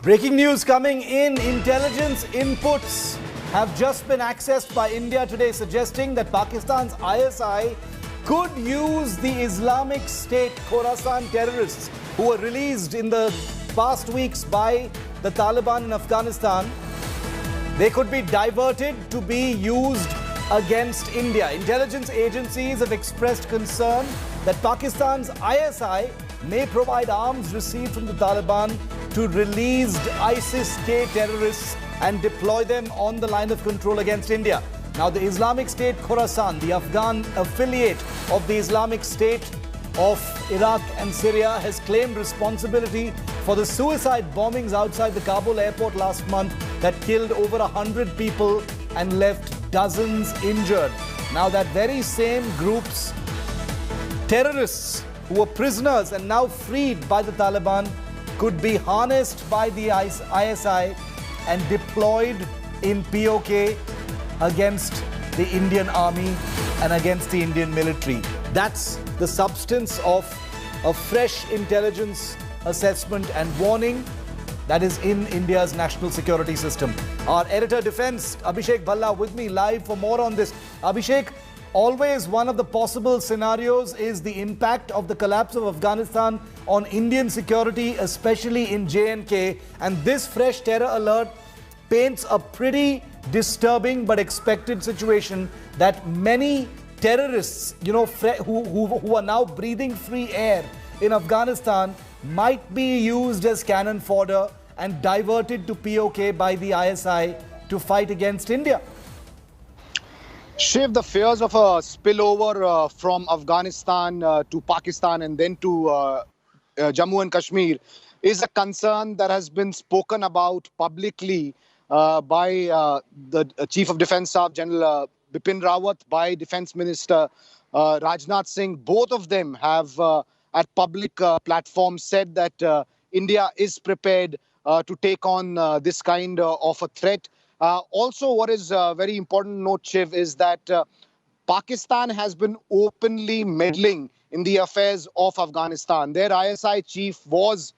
Breaking news coming in. Intelligence inputs have just been accessed by India today, suggesting that Pakistan's ISI could use the Islamic State Khorasan terrorists who were released in the past weeks by the Taliban in Afghanistan. They could be diverted to be used against India. Intelligence agencies have expressed concern that Pakistan's ISI may provide arms received from the Taliban to released ISIS-K terrorists and deploy them on the line of control against India. Now, the Islamic State Khorasan, the Afghan affiliate of the Islamic State of Iraq and Syria, has claimed responsibility for the suicide bombings outside the Kabul airport last month that killed over 100 people and left dozens injured. Now, that very same group's terrorists who were prisoners and now freed by the Taliban could be harnessed by the ISI and deployed in POK against the Indian army and against the Indian military. That's the substance of a fresh intelligence assessment and warning that is in India's national security system. Our editor defense, Abhishek Bhalla, with me live for more on this. Abhishek, always one of the possible scenarios is the impact of the collapse of Afghanistan on Indian security, especially in J&K. And this fresh terror alert paints a pretty disturbing but expected situation that many terrorists, who are now breathing free air in Afghanistan, might be used as cannon fodder and diverted to POK by the ISI to fight against India. Shiv, the fears of a spillover from Afghanistan to Pakistan and then to Jammu and Kashmir is a concern that has been spoken about publicly by the Chief of Defence Staff, General Bipin Rawat, by Defence Minister Rajnath Singh. Both of them have at public platforms said that India is prepared to take on this kind of a threat. Also, what is very important to note, Shiv, is that Pakistan has been openly meddling in the affairs of Afghanistan. Their ISI chief was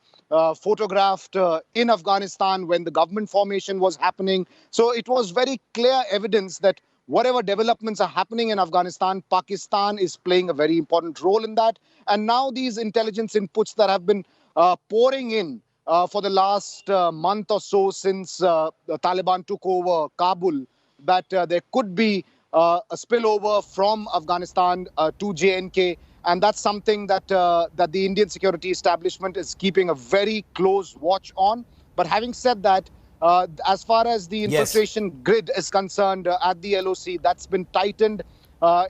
photographed in Afghanistan when the government formation was happening. So it was very clear evidence that whatever developments are happening in Afghanistan, Pakistan is playing a very important role in that. And now these intelligence inputs that have been pouring in for the last month or so since the Taliban took over Kabul, that there could be a spillover from Afghanistan to J&K. And that's something that that the Indian security establishment is keeping a very close watch on. But having said that, as far as the infiltration grid is concerned at the LOC, that's been tightened.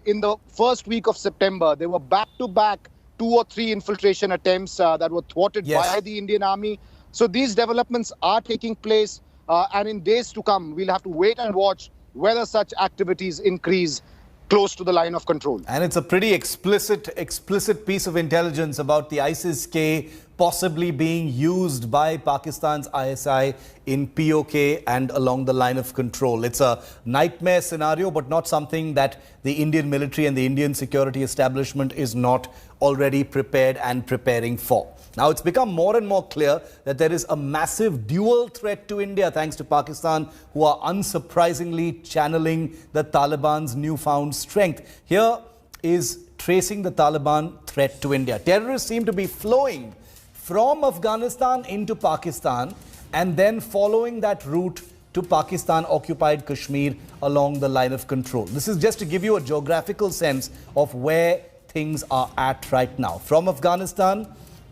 In the first week of September, there were back-to-back 2 or 3 infiltration attempts that were thwarted by the Indian army. So these developments are taking place, and in days to come, we'll have to wait and watch whether such activities increase close to the line of control. And it's a pretty explicit piece of intelligence about the ISIS-K possibly being used by Pakistan's ISI in POK and along the line of control. It's a nightmare scenario, but not something that the Indian military and the Indian security establishment is not already prepared and preparing for. Now, it's become more and more clear that there is a massive dual threat to India thanks to Pakistan, who are unsurprisingly channeling the Taliban's newfound strength. Here is tracing the Taliban threat to India. Terrorists seem to be flowing from Afghanistan into Pakistan and then following that route to Pakistan-occupied Kashmir along the line of control. This is just to give you a geographical sense of where things are at right now. From Afghanistan,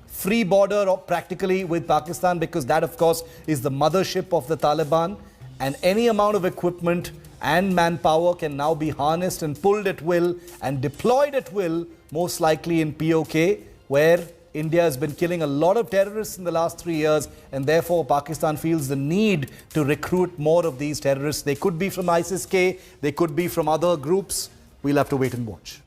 free border practically with Pakistan, because that, of course, is the mothership of the Taliban, and any amount of equipment and manpower can now be harnessed and pulled at will and deployed at will, most likely in POK, where India has been killing a lot of terrorists in the last 3 years, and therefore Pakistan feels the need to recruit more of these terrorists. They could be from ISIS-K, they could be from other groups. We'll have to wait and watch.